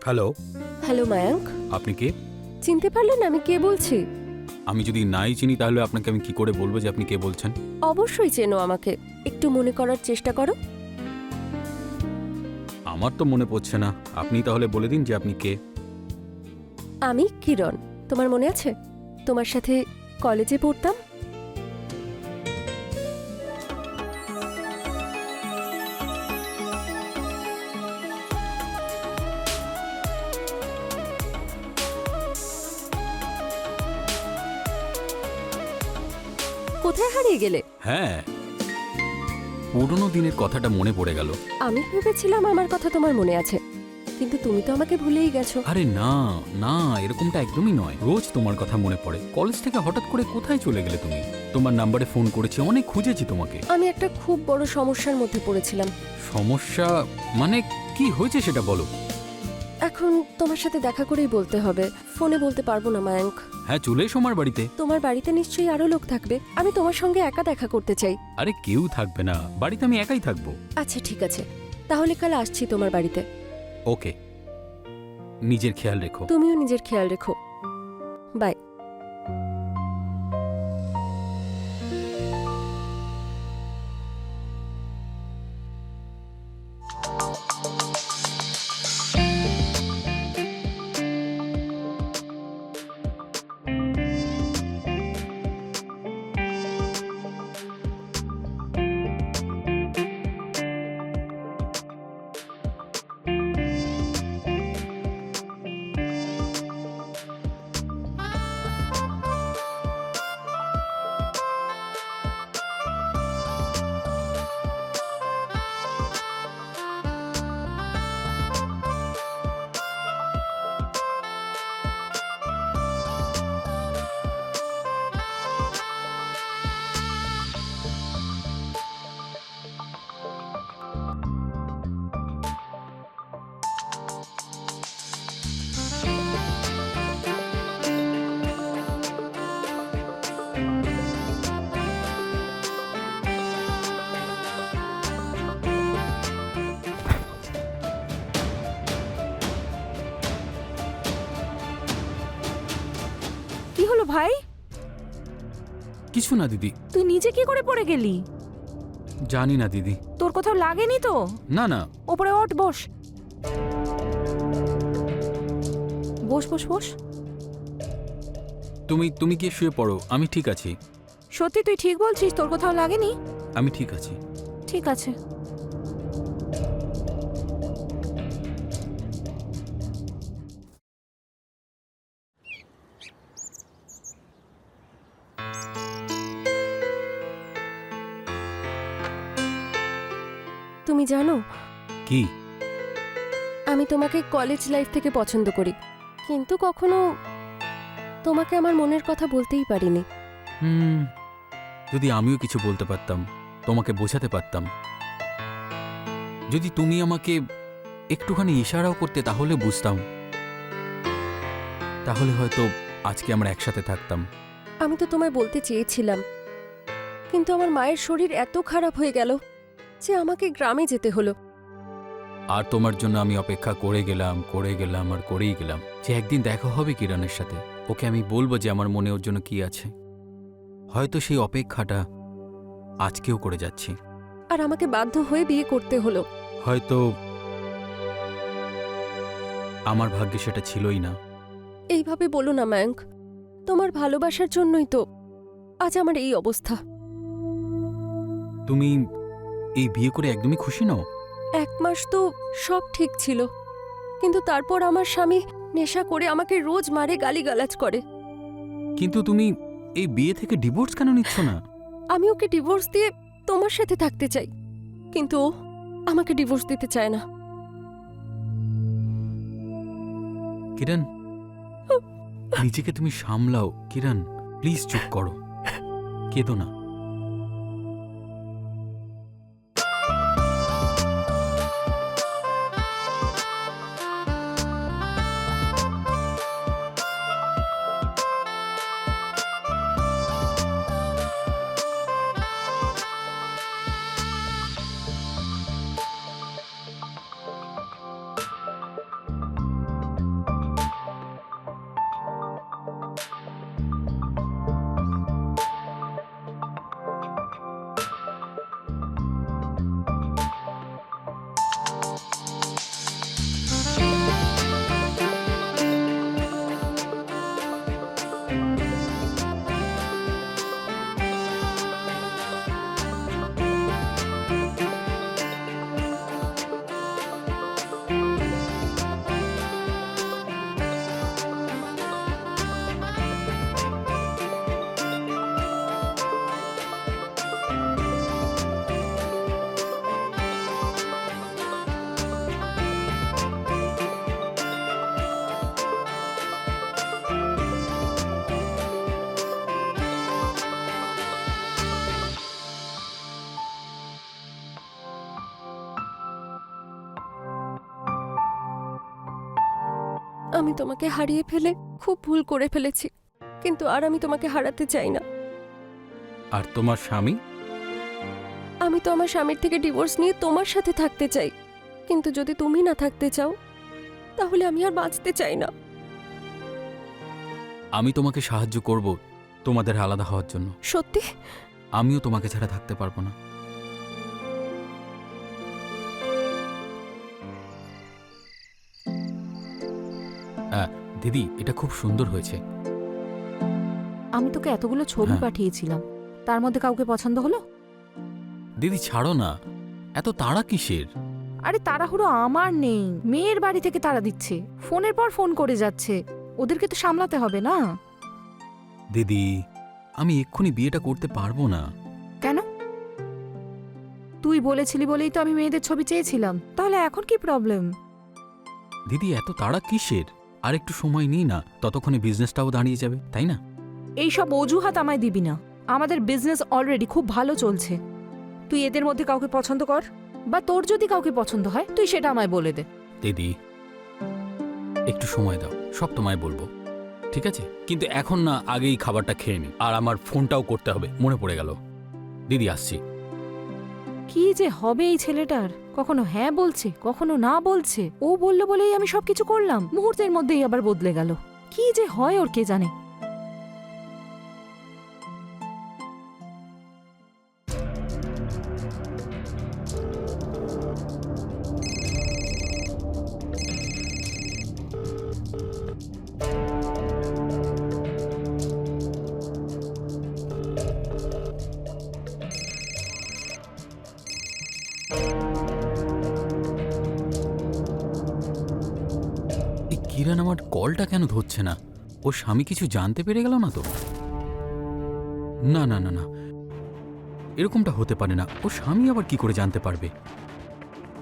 Hello. Hello Mayank, আপনি কে? চিনতে পারলেন আমি কে বলছি? আমি যদি নাই চিনি তাহলে আপনাকে আমি কি করে বলবো যে আপনি কে বলছেন? অবশ্যই চেনো আমাকে, একটু মনে করার চেষ্টা করো। আমার তো মনে পড়ছে না। আপনি তাহলে বলে দিন যে আপনি কে। আমি কিরণ, তোমার মনে আছে? তোমার সাথে কলেজে পড়তাম। কোথায় হারিয়ে গেলে? হ্যাঁ, পুরনো দিনের কথাটা মনে পড়ে গেল। আমি ভেবেছিলাম আমার কথা তোমার মনে আছে, কিন্তু তুমি তো আমাকে ভুলেই গেছো। আরে না না, এরকমটা একদমই নয়। রোজ তোমার কথা মনে পড়ে। কলেজ থেকে হঠাৎ করে কোথায় চলে গেলে তুমি? তোমার নাম্বারে ফোন করেছি, অনেক খুঁজেছি তোমাকে। আমি একটা খুব বড় সমস্যার মধ্যে পড়েছিলাম। সমস্যা মানে কি হয়েছে সেটা বলো। এখন তোমার সাথে দেখা করেই বলতে হবে, ফোনে বলতে পারবো না মায়াঙ্ক। হ্যাঁ, চলে এসো আমার বাড়িতে। তোমার বাড়িতে নিশ্চয়ই আরো লোক থাকবে, আমি তোমার সঙ্গে একা দেখা করতে চাই। আরে কেউ থাকবে না, বাড়িতে আমি একাই থাকবো। আচ্ছা ঠিক আছে, তাহলে কাল আসছি তোমার বাড়িতে। ওকে, নিজের খেয়াল রেখো। তুমিও নিজের খেয়াল রেখো। বাই। কি হলো ভাই? কিছু না দিদি। তুই নিজে কি করে পড়ে গেলি? জানি না দিদি। তোর কোথাও লাগেনি তো? না না। ওপরে ওঠ, বস বস বস বস। তুমি গিয়ে শুয়ে পড়ো, আমি ঠিক আছি। সত্যি তুই ঠিক বলছিস? তোর কোথাও লাগেনি? আমি ঠিক আছি। ঠিক আছে। তুমি জানো, কি? আমি তোমাকে কলেজ লাইফ থেকে পছন্দ করি, কিন্তু কখনো তোমাকে আমার মনের কথা বলতেই পারিনি। যদি আমিও কিছু বলতে পারতাম, তোমাকে বোঝাতে পারতাম, যদি তুমি আমাকে একটুখানি ইশারাও করতে তাহলে বুঝতাম, তাহলে হয়তো আজকে আমরা একসাথে থাকতাম। আমি তো তোমায় বলতে চেয়েছিলাম, কিন্তু আমার মায়ের শরীর এত খারাপ হয়ে গেল যে আমাকে গ্রামে যেতে হলো। আর তোমার জন্য আমি অপেক্ষা করে গেলাম আর করেই গেলাম যে একদিন দেখা হবে কিরণের সাথে। ওকে আমি বলবো যে আমার মনে ওর জন্য কি আছে। হয়তো সেই অপেক্ষাটা আজকেও করে যাচ্ছি। আর আমাকে বাধ্য হয়ে বিয়ে করতে হলো। হয়তো আমার ভাগ্যে সেটা ছিলই না। এইভাবে বলো না মায়াঙ্ক, তোমার ভালোবাসার জন্যই তো আজ আমার এই অবস্থা। তুমি এই বিয়ে করে একদমই খুশি নও? 1 মাস তো সব ঠিক ছিল, কিন্তু তারপর আমার স্বামী নেশা করে আমাকে রোজ মারে, গালিগালাজ করে। কিন্তু তুমি এই বিয়ে থেকে ডিভোর্স কেন নিচ্ছ না? আমি ওকে ডিভোর্স দিয়ে তোমার সাথে থাকতে চাই, কিন্তু ও আমাকে ডিভোর্স দিতে চায় না। কিরণ, নিজেকে তুমি সামলাও। কিরণ, প্লিজ চুপ করো, কেঁদো না। আমি তোমাকে হারিয়ে ফেলে খুব ভুল করে ফেলেছি, কিন্তু আর আমি তোমাকে হারাতে চাই না। আর তোমার স্বামী? আমি তো আমার স্বামীর থেকে ডিভোর্স নিয়ে তোমার সাথে থাকতে চাই, কিন্তু যদি তুমি না থাকতে চাও তাহলে আমি আর বাঁচতে চাই না। আমি তোমাকে সাহায্য করব তোমাদের আলাদা হওয়ার জন্য। সত্যি? আমিও তোমাকে ছাড়া থাকতে পারবো না। দিদি, এটা খুব সুন্দর হয়েছে। আমি তোকে এতগুলো ছবি হ্যাঁ। পাঠিয়েছিলাম, তার মধ্যে কাউকে পছন্দ হলো? দিদি ছাড়ো না, এত তাড়া কিসের? আরে তাড়াহুড়ো আমার নেই, মেয়ের বাড়ি থেকে তাড়া দিচ্ছে, ফোনের পর ফোন করে যাচ্ছে, ওদেরকে তো সামলাতে হবে না? দিদি, আমি এক্ষুনি বিয়েটা করতে পারবো না। কেন? তুই বলেছিলি বলেই তো আমি মেয়েদের ছবি চেয়েছিলাম, তাহলে এখন কি প্রবলেম? দিদি, এত তাড়া কিসের? আর একটু সময় নিই না, ততক্ষণে বিজনেসটাও দাঁড়িয়ে যাবে, তাই না? এইসব অজুহাত আমায় দিবি না, আমাদের বিজনেস অলরেডি খুব ভালো চলছে। তুই এদের মধ্যে কাউকে পছন্দ কর, বা তোর যদি কাউকে পছন্দ হয় তুই সেটা আমায় বলে দে। দিদি, একটু সময় দাও, সব তোমায় বলবো, ঠিক আছে? কিন্তু এখন না, আগেই খাবারটা খেয়ে নি, আর আমার ফোনটাও করতে হবে, মনে পড়ে গেল। দিদি, আসছি। কি যে হবে এই ছেলেটার, কখনো হ্যাঁ বলছে কখনো না বলছে। ও বললো বলেই আমি সবকিছু করলাম, মুহূর্তের মধ্যেই আবার বদলে গেল। কি যে হয় ওর কে জানে। এই কিরণ আমার কলটা কেন ধরছে না? ওর স্বামী কিছু জানতে পেরে গেল না তো? না না না না, এরকমটা হতে পারে না। ওর স্বামী আবার কি করে জানতে পারবে?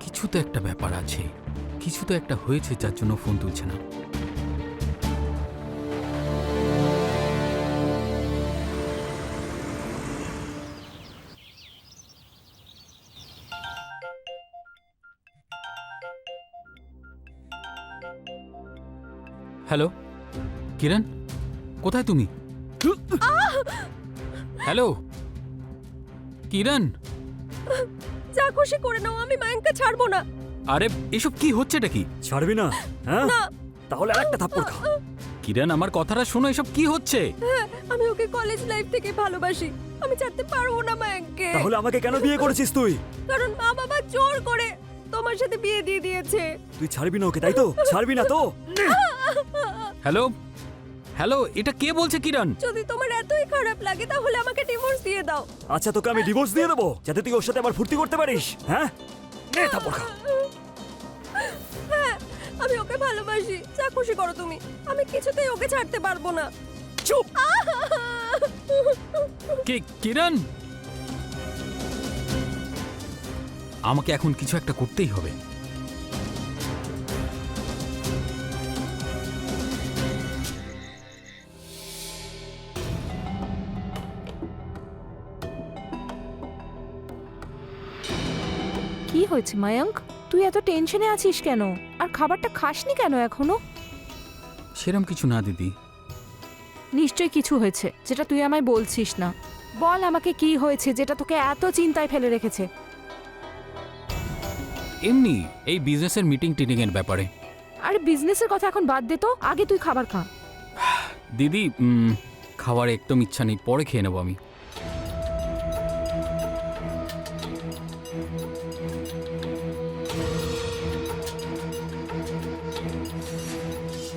কিছু তো একটা ব্যাপার আছে, কিছু তো একটা হয়েছে যার জন্য ফোন তুলছে না। হ্যালো কিরণ, কোথায় তুমি? হ্যালো কিরণ, যা খুশি করে নাও, আমি মায়াঙ্ককে ছাড়বো না। আরে এসব কি হচ্ছেটা কি? ছাড়বি না? হ্যাঁ, তাহলে আরেকটা থাপ্পড় খা। কিরণ, আমার কথাটা শোনো, এসব কি হচ্ছে? হ্যাঁ, আমি ওকে কলেজ লাইফ থেকে ভালোবাসি, আমি ছাড়তে পারবো না মায়াঙ্ককে। তাহলে আমাকে কেন বিয়ে করেছিস তুই? কারণ মা বাবা জোর করে তোমার সাথে বিয়ে দিয়ে দিয়েছে। তুই ছাড়বি না ওকে, তাই তো? ছাড়বি না তো? হ্যালো হ্যালো, এটা কে বলছে কিরণ? যদি তোমার এতই খারাপ লাগে তাহলে আমাকে ডিভোর্স দিয়ে দাও। আচ্ছা, তোকে আমি ডিভোর্স দিয়ে দেবো যাতে তুই ওর সাথে আবার ফুর্তি করতে পারিস। হ্যাঁ, নে থাপ্পড় খা। হ্যাঁ, আমি ওকে ভালোবাসি, যা খুশি করো তুমি, আমি কিছুতেই ওকে ছাড়তে পারবো না। চুপ! কে কিরণ? আমাকে এখন কিছু একটা করতেই হবে। কি হয়েছে মায়াঙ্ক, তুই এত টেনশনে আছিস কেন? আর খাবারটা খাসনি কেন এখনো? সেরম কিছু না দিদি। নিশ্চয়ই কিছু হয়েছে যেটা তুই আমায় বলছিস না। বল আমাকে কি হয়েছে যেটা তোকে এত চিন্তায় ফেলে রেখেছে? এমনি এই বিজনেসের মিটিং টিটিং এর ব্যাপারে। আরে বিজনেসের কথা এখন বাদ দে তো, আগে তুই খাবার খা। দিদি, খাওয়ার একদম ইচ্ছা নেই, পরে খেয়ে নেবো আমি।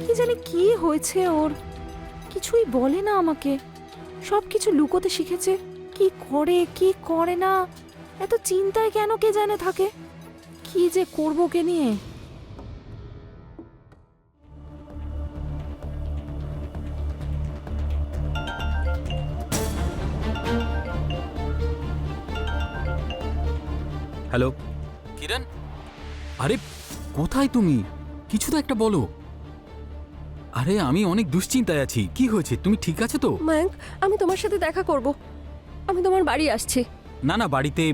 কি জানি কি হয়েছে ওর, কিছুই বলে না আমাকে, সব কিছু লুকোতে শিখেছে। কি করে কি করে না, এত চিন্তায় কেন কে জানে থাকে। কি যে করবো কে নিয়ে। হ্যালো কিরণ, আরে কোথায় তুমি? কিছু তো একটা বলো। আরে আমি অনেক দুশ্চিন্তায় আছি, কি হয়েছে? তুমি ঠিক আছো তো? মায়াঙ্ক, আমি তোমার সাথে দেখা করব, আমি তোমার বাড়ি আসছি। না না, বাড়িতে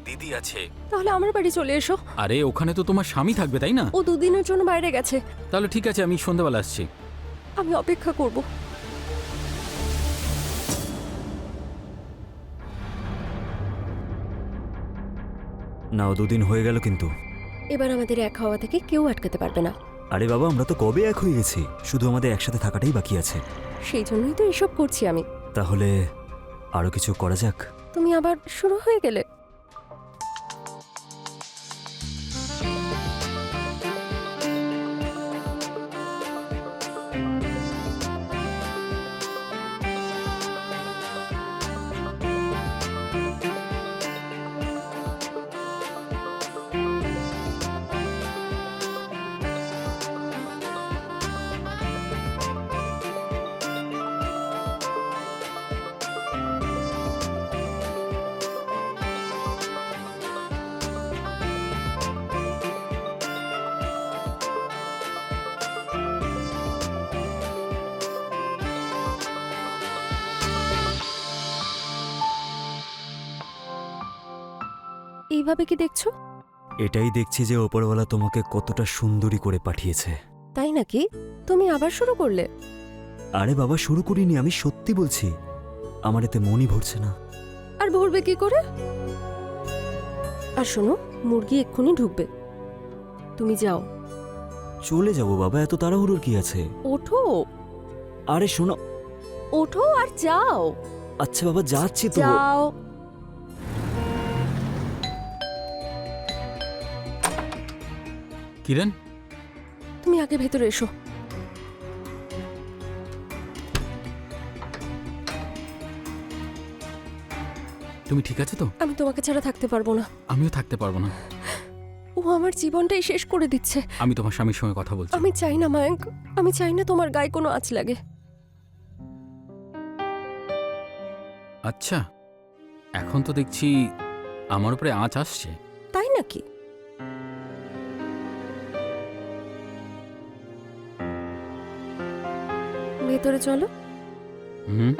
দিদি আছে। তাহলে আমার বাড়ি চলে এসো। আরে ওখানে তো তোমার স্বামী থাকবে, তাই না? ও 2 দিনের জন্য বাইরে গেছে। তাহলে ঠিক আছে, আমি সন্ধ্যাবেলা আসছি। আমি অপেক্ষা করব। না, 2 দিন হয়ে গেল কিন্তু। এবার আমাদের এক হওয়া থেকে কেউ আটকাতে পারবে না। আরে বাবা, আমরা তো কবে এক হয়ে গেছি, শুধু আমাদের একসাথে থাকাটাই বাকি আছে। সেই জন্যই তো এসব করছি আমি। তাহলে আরো কিছু করা যাক। তুমি আবার শুরু হয়ে গেলে। এইভাবে কি দেখছো? এটাই দেখছি যে ওপরওয়ালা তোমাকে কতটা সুন্দরী করে পাঠিয়েছে। তাই নাকি? তুমি আবার শুরু করলে? আরে বাবা, শুরু করিনি, আমি সত্যি বলছি। আমার এতে মনই ভরছে না। আর ভরবে কি করে? আর শোনো, মুরগি এক্ষুনি ঢুকবে, তুমি যাও। চলে যাবো বাবা, এত তাড়াহুড়োর কি আছে? ওঠো, আরে শোনো। ওঠো আর যাও। আচ্ছা বাবা, যাচ্ছি তো। যাও। কিরণ, তুমি আগে ভেতরে এসো। তুমি ঠিক আছে তো? আমি তোমাকে ছাড়া থাকতে পারবো না। আমিও থাকতে পারবো না। ও আমার জীবনটাই শেষ করে দিচ্ছে। আমি তোমার স্বামীর সঙ্গে কথা বলছি। আমি চাই না মায়াঙ্ক, আমি চাই না তোমার গায়ে কোনো আঁচ লাগে। আচ্ছা, এখন তো দেখছি আমার উপরে আঁচ আসছে। তাই নাকি? ভেতরে চলো। হুম।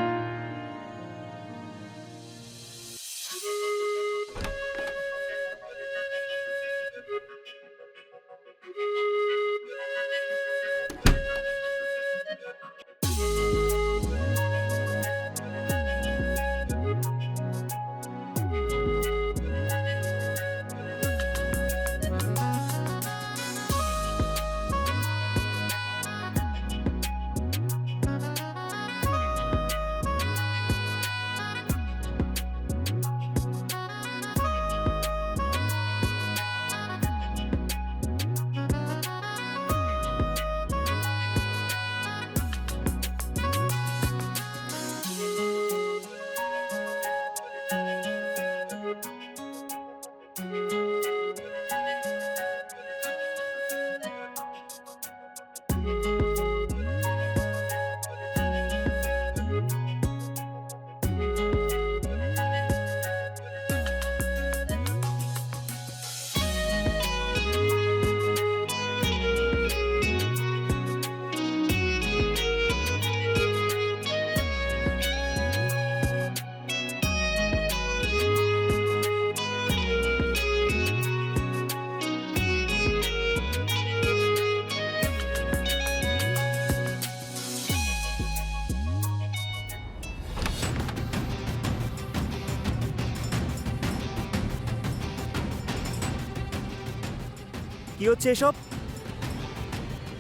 কি হচ্ছে এসব?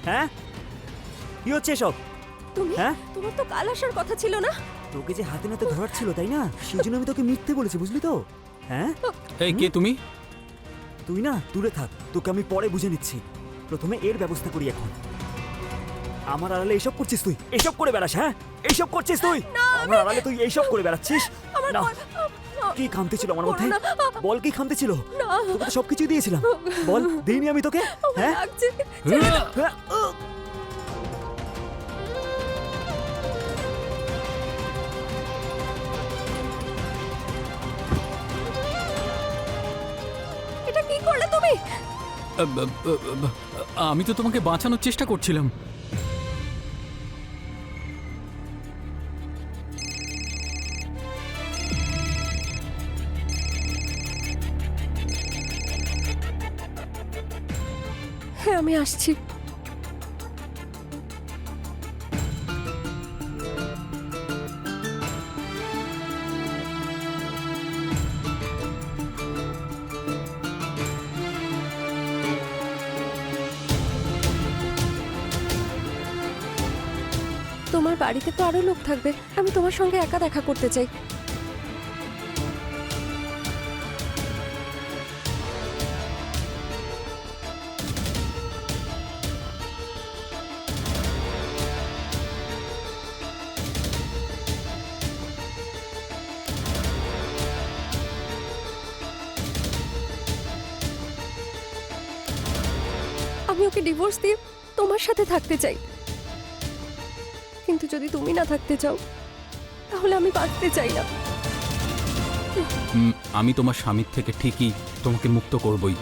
হ্যাঁ, কি হচ্ছে এসব? তুমি, হ্যাঁ, তোমার তো কাল আসার কথা ছিল না? তোকে যে হাতে নাতে ধরার ছিল, তাই না? সেই জন্য আমি তোকে মিথ্যে বলেছি, বুঝলি তো? হ্যাঁ, এই কে তুমি? তুই না দূরে থাক, তোকে আমি পরে বুঝে নিচ্ছি। প্রথমে এর ব্যবস্থা করি এখন। আমার আড়ালে এসব করছিস তুই? এসব করে বেড়াস? হ্যাঁ, এইসব করছিস তুই? আমার আড়ালে তুই এইসব করে বেড়াচ্ছিস? না, কি খামতি ছিল আমার মধ্যে? বল, কি খামতি ছিল? তোকে তো সবকিছুই দিয়েছিলাম। বল, দিইনি আমি তোকে? হ্যাঁ, লাগছে। হ্যাঁ, এটা কি করলে তুমি? আমি তো তোমাকে বাঁচানোর চেষ্টা করছিলাম। আসছি। তোমার বাড়িতে তো আরো লোক থাকবে, আমি তোমার সঙ্গে একা দেখা করতে চাই। আমি ওকে ডিভোর্স দিয়ে তোমার সাথে থাকতে চাই, কিন্তু যদি তুমি না থাকতে চাও তাহলে আমি বাঁচতে চাই না। আমি তোমার স্বামীর থেকে ঠিকই তোমাকে মুক্ত করবই।